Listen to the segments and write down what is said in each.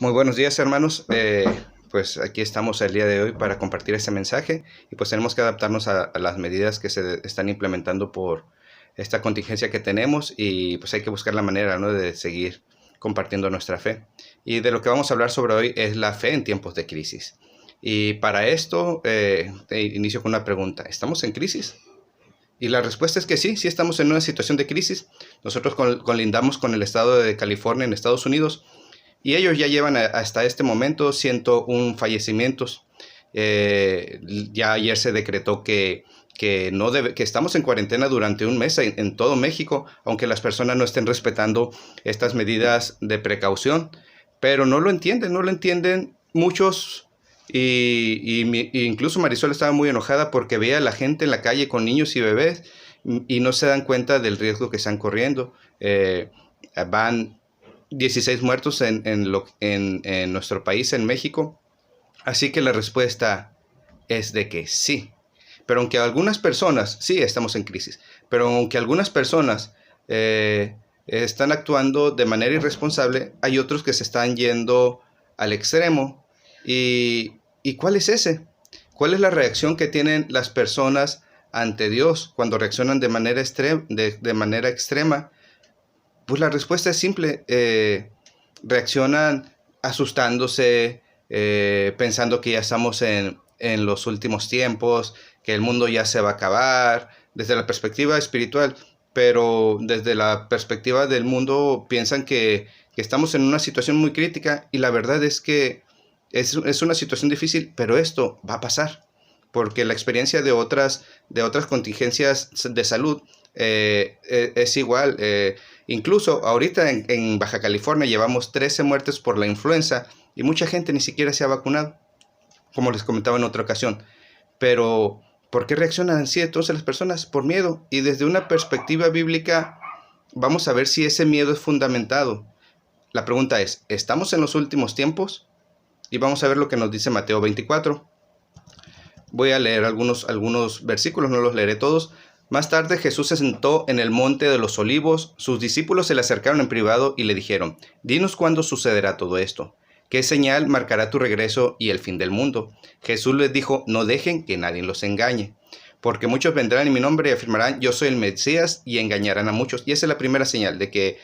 Muy buenos días, hermanos. Pues aquí estamos el día de hoy para compartir este mensaje y pues tenemos que adaptarnos a las medidas que se están implementando por esta contingencia que tenemos y pues hay que buscar la manera, ¿no?, de seguir compartiendo nuestra fe. Y de lo que vamos a hablar sobre hoy es la fe en tiempos de crisis. Y para esto inicio con una pregunta. ¿Estamos en crisis? Y la respuesta es que sí, sí estamos en una situación de crisis. Nosotros colindamos con el estado de California en Estados Unidos. Y ellos ya llevan hasta este momento 101 fallecimientos. Ya ayer se decretó que estamos en cuarentena durante un mes en todo México, aunque las personas no estén respetando estas medidas de precaución. Pero no lo entienden muchos. Y incluso Marisol estaba muy enojada porque veía a la gente en la calle con niños y bebés y no se dan cuenta del riesgo que están corriendo. Van 16 muertos en nuestro país, en México. Así que la respuesta es de que sí. Pero aunque algunas personas, sí, estamos en crisis, pero aunque algunas personas están actuando de manera irresponsable, hay otros que se están yendo al extremo. ¿Y cuál es ese? ¿Cuál es la reacción que tienen las personas ante Dios cuando reaccionan de manera extrema? Pues la respuesta es simple. Reaccionan asustándose, pensando que ya estamos en los últimos tiempos, que el mundo ya se va a acabar, desde la perspectiva espiritual, pero desde la perspectiva del mundo piensan que estamos en una situación muy crítica y la verdad es que es una situación difícil, pero esto va a pasar, porque la experiencia de otras contingencias de salud es igual. Incluso ahorita en Baja California llevamos 13 muertes por la influenza y mucha gente ni siquiera se ha vacunado, como les comentaba en otra ocasión. Pero, ¿por qué reaccionan así entonces las personas? Por miedo. Y desde una perspectiva bíblica, vamos a ver si ese miedo es fundamentado. La pregunta es, ¿estamos en los últimos tiempos? Y vamos a ver lo que nos dice Mateo 24. Voy a leer algunos versículos, no los leeré todos. Más tarde Jesús se sentó en el monte de los olivos. Sus discípulos se le acercaron en privado y le dijeron: «Dinos cuándo sucederá todo esto. ¿Qué señal marcará tu regreso y el fin del mundo?». Jesús les dijo: «No dejen que nadie los engañe, porque muchos vendrán en mi nombre y afirmarán: yo soy el Mesías, y engañarán a muchos». Y esa es la primera señal de que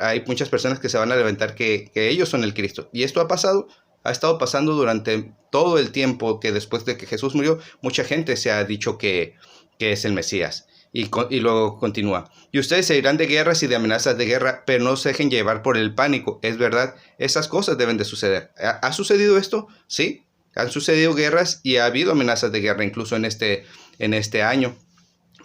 hay muchas personas que se van a levantar que ellos son el Cristo. Y esto ha estado pasando durante todo el tiempo que después de que Jesús murió, mucha gente se ha dicho que es el Mesías. Y luego continúa: «Y ustedes se irán de guerras y de amenazas de guerra, pero no se dejen llevar por el pánico». Es verdad, esas cosas deben de suceder. ¿Ha sucedido esto? Sí, han sucedido guerras y ha habido amenazas de guerra incluso en este año.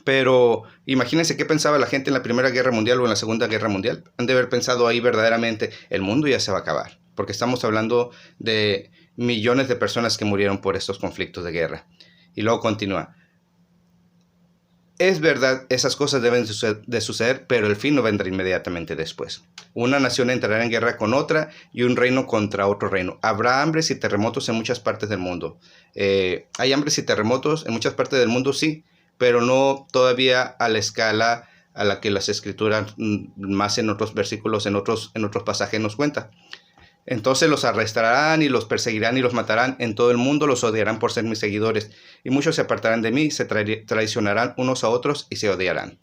Pero imagínense qué pensaba la gente en la Primera Guerra Mundial o en la Segunda Guerra Mundial. Han de haber pensado ahí verdaderamente, el mundo ya se va a acabar, porque estamos hablando de millones de personas que murieron por estos conflictos de guerra. Y luego continúa: «Es verdad, esas cosas deben de suceder, pero el fin no vendrá inmediatamente después. Una nación entrará en guerra con otra y un reino contra otro reino. Habrá hambres y terremotos en muchas partes del mundo». Hay hambres y terremotos en muchas partes del mundo, sí, pero no todavía a la escala a la que las escrituras, más en otros versículos, en otros pasajes nos cuenta. «Entonces los arrestarán y los perseguirán y los matarán. En todo el mundo los odiarán por ser mis seguidores. Y muchos se apartarán de mí, se traicionarán unos a otros y se odiarán.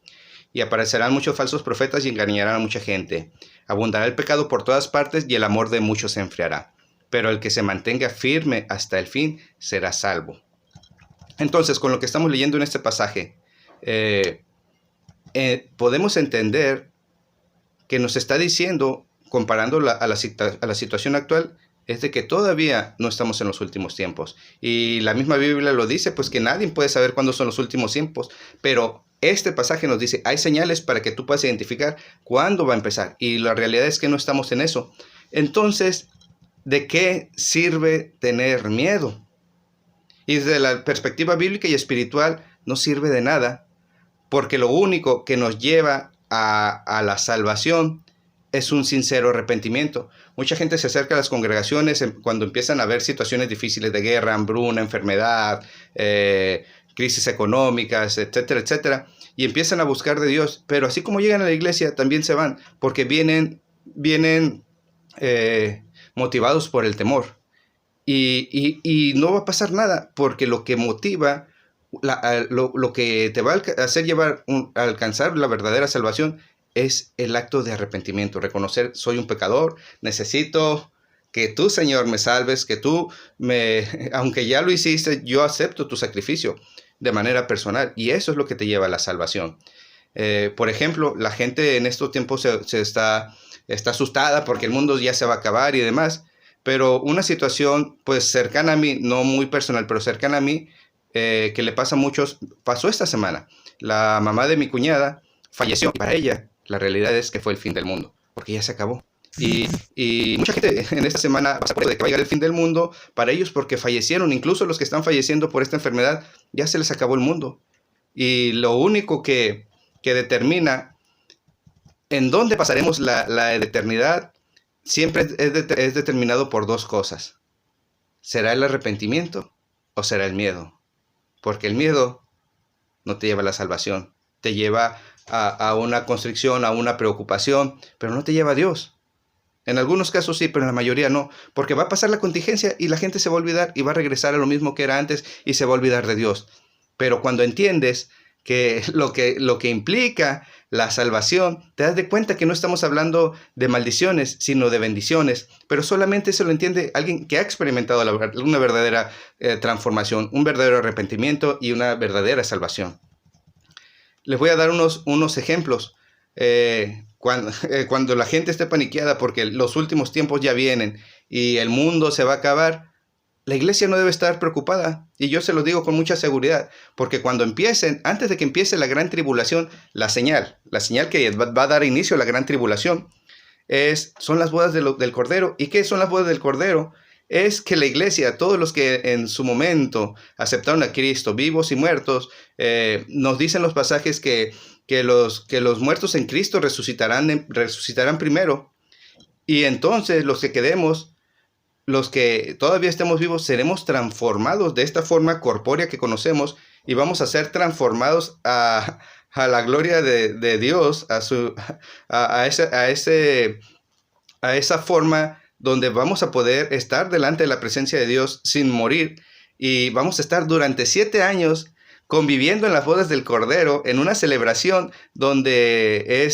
Y aparecerán muchos falsos profetas y engañarán a mucha gente. Abundará el pecado por todas partes y el amor de muchos se enfriará. Pero el que se mantenga firme hasta el fin será salvo». Entonces, con lo que estamos leyendo en este pasaje, podemos entender que nos está diciendo, comparando a la situación actual, es de que todavía no estamos en los últimos tiempos. Y la misma Biblia lo dice, pues que nadie puede saber cuándo son los últimos tiempos. Pero este pasaje nos dice, hay señales para que tú puedas identificar cuándo va a empezar. Y la realidad es que no estamos en eso. Entonces, ¿de qué sirve tener miedo? Y desde la perspectiva bíblica y espiritual, no sirve de nada. Porque lo único que nos lleva a la salvación es un sincero arrepentimiento. Mucha gente se acerca a las congregaciones cuando empiezan a haber situaciones difíciles de guerra, hambruna, enfermedad, crisis económicas, etcétera, etcétera, y empiezan a buscar de Dios. Pero así como llegan a la iglesia, también se van, porque vienen motivados por el temor. Y no va a pasar nada, porque lo que motiva, lo que te va a hacer a alcanzar la verdadera salvación es el acto de arrepentimiento, reconocer: soy un pecador, necesito que tú, Señor, me salves, que tú aunque ya lo hiciste, yo acepto tu sacrificio de manera personal, y eso es lo que te lleva a la salvación. Por ejemplo, la gente en estos tiempos se está asustada porque el mundo ya se va a acabar y demás, pero una situación pues cercana a mí, no muy personal, pero cercana a mí, que le pasa a muchos, pasó esta semana. La mamá de mi cuñada falleció, y para ella la realidad es que fue el fin del mundo, porque ya se acabó. Y mucha gente en esta semana pasa por eso de que va a llegar el fin del mundo para ellos, porque fallecieron. Incluso los que están falleciendo por esta enfermedad, ya se les acabó el mundo. Y lo único que determina en dónde pasaremos la eternidad siempre es determinado por dos cosas: ¿será el arrepentimiento o será el miedo? Porque el miedo no te lleva a la salvación, te lleva a una constricción, a una preocupación, pero no te lleva a Dios. En algunos casos sí, pero en la mayoría no, porque va a pasar la contingencia y la gente se va a olvidar y va a regresar a lo mismo que era antes y se va a olvidar de Dios. Pero cuando entiendes que lo que implica la salvación, te das de cuenta que no estamos hablando de maldiciones, sino de bendiciones. Pero solamente eso lo entiende alguien que ha experimentado una verdadera transformación, un verdadero arrepentimiento y una verdadera salvación. Les voy a dar unos ejemplos. Cuando la gente esté paniqueada porque los últimos tiempos ya vienen y el mundo se va a acabar, la iglesia no debe estar preocupada, y yo se lo digo con mucha seguridad, porque antes de que empiece la gran tribulación, la señal que va a dar inicio a la gran tribulación son las bodas del Cordero. ¿Y qué son las bodas del Cordero? Es que la iglesia, todos los que en su momento aceptaron a Cristo, vivos y muertos, nos dicen los pasajes que los muertos en Cristo resucitarán primero, y entonces los que quedemos, los que todavía estemos vivos, seremos transformados de esta forma corpórea que conocemos, y vamos a ser transformados a la gloria de Dios, a esa forma donde vamos a poder estar delante de la presencia de Dios sin morir, y vamos a estar durante 7 años conviviendo en las bodas del Cordero, en una celebración donde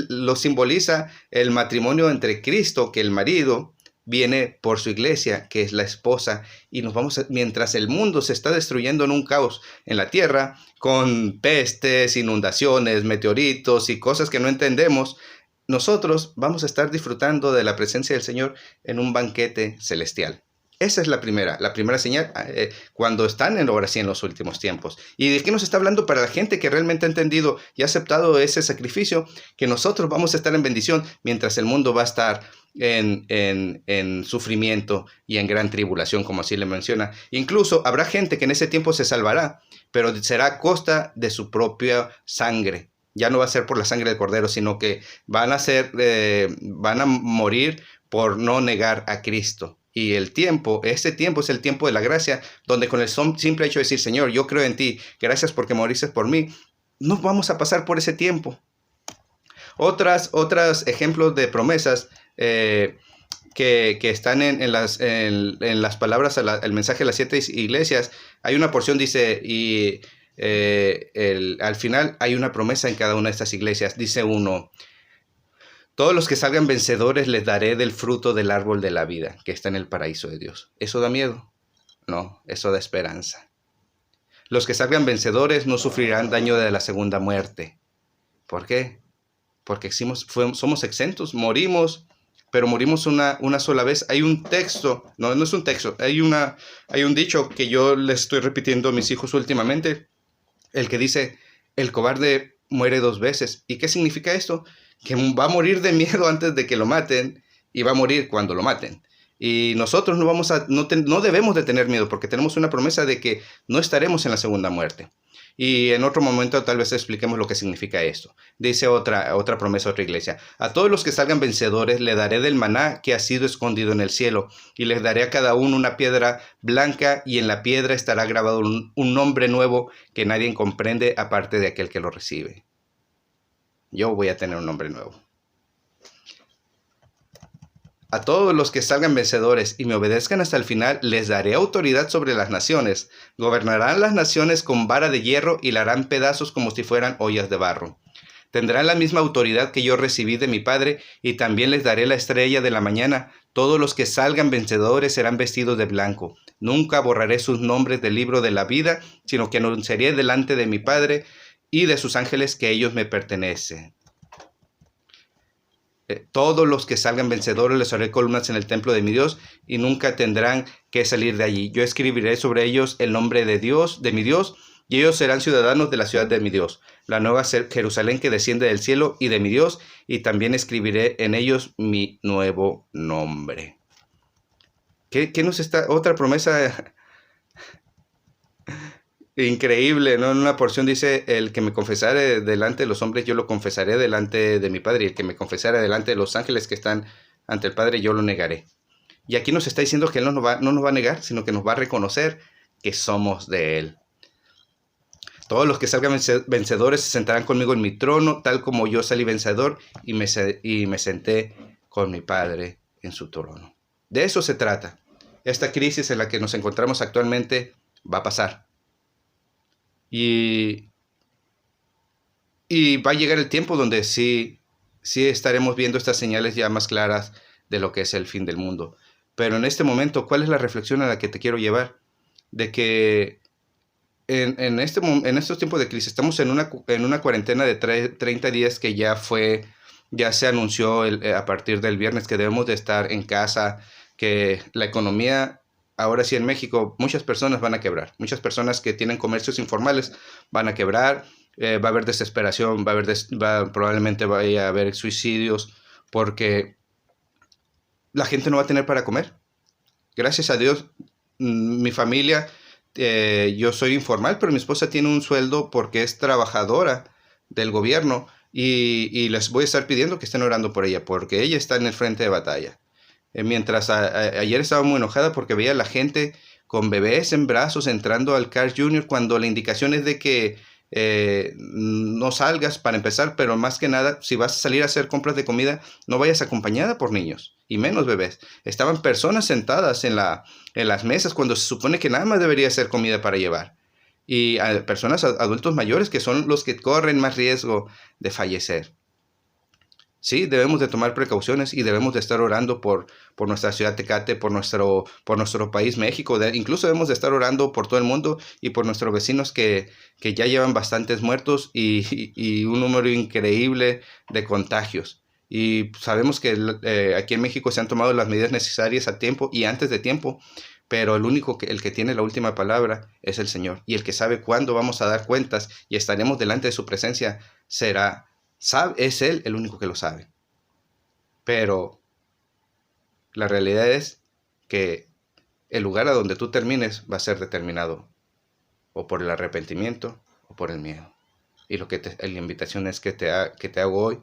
lo simboliza el matrimonio entre Cristo, que el marido viene por su iglesia, que es la esposa, y mientras el mundo se está destruyendo en un caos en la tierra, con pestes, inundaciones, meteoritos y cosas que no entendemos, nosotros vamos a estar disfrutando de la presencia del Señor en un banquete celestial. Esa es la primera señal, cuando están ahora sí en los últimos tiempos. ¿Y de qué nos está hablando? Para la gente que realmente ha entendido y ha aceptado ese sacrificio, que nosotros vamos a estar en bendición mientras el mundo va a estar en sufrimiento y en gran tribulación, como así le menciona. Incluso habrá gente que en ese tiempo se salvará, pero será a costa de su propia sangre. Ya no va a ser por la sangre del Cordero, sino que van a morir por no negar a Cristo. Y ese tiempo es el tiempo de la gracia, donde con el simple hecho de decir: Señor, yo creo en ti, gracias porque moriste por mí, no vamos a pasar por ese tiempo. Otros ejemplos de promesas que están en las palabras, el mensaje de las 7 iglesias. Hay una porción, dice, y al final hay una promesa en cada una de estas iglesias. Dice uno: todos los que salgan vencedores les daré del fruto del árbol de la vida, que está en el paraíso de Dios. ¿Eso da miedo? No, eso da esperanza. Los que salgan vencedores no sufrirán daño de la segunda muerte. ¿Por qué? Porque somos exentos, morimos, pero morimos una sola vez. Hay un texto, no es un texto, hay un dicho que yo les estoy repitiendo a mis hijos últimamente, el que dice: el cobarde muere 2 veces. ¿Y qué significa esto? Que va a morir de miedo antes de que lo maten, y va a morir cuando lo maten. Y nosotros no debemos de tener miedo, porque tenemos una promesa de que no estaremos en la segunda muerte. Y en otro momento tal vez expliquemos lo que significa esto. Dice otra promesa, otra iglesia: a todos los que salgan vencedores le daré del maná que ha sido escondido en el cielo, y les daré a cada uno una piedra blanca, y en la piedra estará grabado un nombre nuevo que nadie comprende aparte de aquel que lo recibe. Yo voy a tener un nombre nuevo. A todos los que salgan vencedores y me obedezcan hasta el final, les daré autoridad sobre las naciones. Gobernarán las naciones con vara de hierro y la harán pedazos como si fueran ollas de barro. Tendrán la misma autoridad que yo recibí de mi Padre, y también les daré la estrella de la mañana. Todos los que salgan vencedores serán vestidos de blanco. Nunca borraré sus nombres del libro de la vida, sino que anunciaré delante de mi Padre y de sus ángeles que ellos me pertenecen. Todos los que salgan vencedores les haré columnas en el templo de mi Dios, y nunca tendrán que salir de allí. Yo escribiré sobre ellos el nombre de Dios, de mi Dios, y ellos serán ciudadanos de la ciudad de mi Dios, la nueva Jerusalén que desciende del cielo y de mi Dios, y también escribiré en ellos mi nuevo nombre. ¿Qué nos está? Otra promesa increíble, ¿no? En una porción dice: el que me confesare delante de los hombres, yo lo confesaré delante de mi Padre, y el que me confesare delante de los ángeles que están ante el Padre, yo lo negaré. Y aquí nos está diciendo que Él no nos va a negar, sino que nos va a reconocer que somos de Él. Todos los que salgan vencedores se sentarán conmigo en mi trono, tal como yo salí vencedor y me senté con mi Padre en su trono. De eso se trata. Esta crisis en la que nos encontramos actualmente va a pasar. Y va a llegar el tiempo donde sí estaremos viendo estas señales ya más claras de lo que es el fin del mundo. Pero en este momento, ¿cuál es la reflexión a la que te quiero llevar? De que en estos tiempos de crisis estamos en una cuarentena de 30 días que ya se anunció a partir del viernes, que debemos de estar en casa, que la economía, ahora sí en México, muchas personas van a quebrar. Muchas personas que tienen comercios informales van a quebrar. Va a haber desesperación, probablemente vaya a haber suicidios, porque la gente no va a tener para comer. Gracias a Dios, mi familia, yo soy informal, pero mi esposa tiene un sueldo porque es trabajadora del gobierno, y les voy a estar pidiendo que estén orando por ella, porque ella está en el frente de batalla. Mientras ayer estaba muy enojada porque veía a la gente con bebés en brazos entrando al Carl Jr. cuando la indicación es de que no salgas para empezar, pero más que nada, si vas a salir a hacer compras de comida, no vayas acompañada por niños, y menos bebés. Estaban personas sentadas en las mesas cuando se supone que nada más debería ser comida para llevar. Y personas adultos mayores, que son los que corren más riesgo de fallecer. Sí, debemos de tomar precauciones y debemos de estar orando por nuestra ciudad Tecate, por nuestro país México. Incluso debemos de estar orando por todo el mundo y por nuestros vecinos que ya llevan bastantes muertos y un número increíble de contagios. Y sabemos que aquí en México se han tomado las medidas necesarias a tiempo y antes de tiempo, pero el que tiene la última palabra es el Señor. Y el que sabe cuándo vamos a dar cuentas y estaremos delante de su presencia es Él el único que lo sabe. Pero la realidad es que el lugar a donde tú termines va a ser determinado o por el arrepentimiento o por el miedo. Y la invitación es que te hago hoy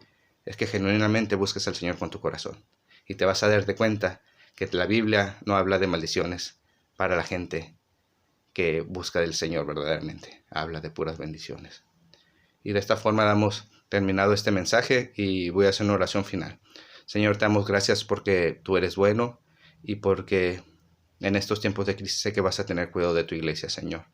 es que genuinamente busques al Señor con tu corazón. Y te vas a dar de cuenta que la Biblia no habla de maldiciones para la gente que busca del Señor verdaderamente. Habla de puras bendiciones. Y de esta forma damos terminado este mensaje y voy a hacer una oración final. Señor, te damos gracias porque tú eres bueno y porque en estos tiempos de crisis sé que vas a tener cuidado de tu iglesia, Señor.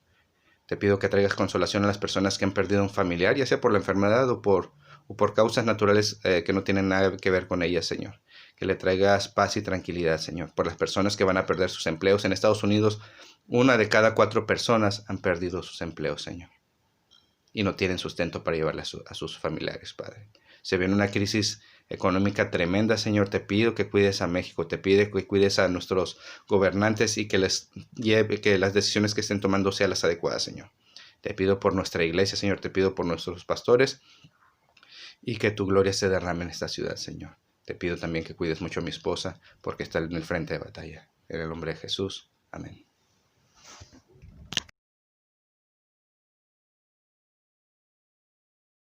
Te pido que traigas consolación a las personas que han perdido un familiar, ya sea por la enfermedad o por causas naturales que no tienen nada que ver con ellas, Señor. Que le traigas paz y tranquilidad, Señor. Por las personas que van a perder sus empleos en Estados Unidos, 1 de cada 4 personas han perdido sus empleos, Señor. Y no tienen sustento para llevarle a sus familiares, Padre. Se viene una crisis económica tremenda, Señor. Te pido que cuides a México, te pido que cuides a nuestros gobernantes y que las decisiones que estén tomando sean las adecuadas, Señor. Te pido por nuestra iglesia, Señor, te pido por nuestros pastores y que tu gloria se derrame en esta ciudad, Señor. Te pido también que cuides mucho a mi esposa porque está en el frente de batalla. En el nombre de Jesús. Amén.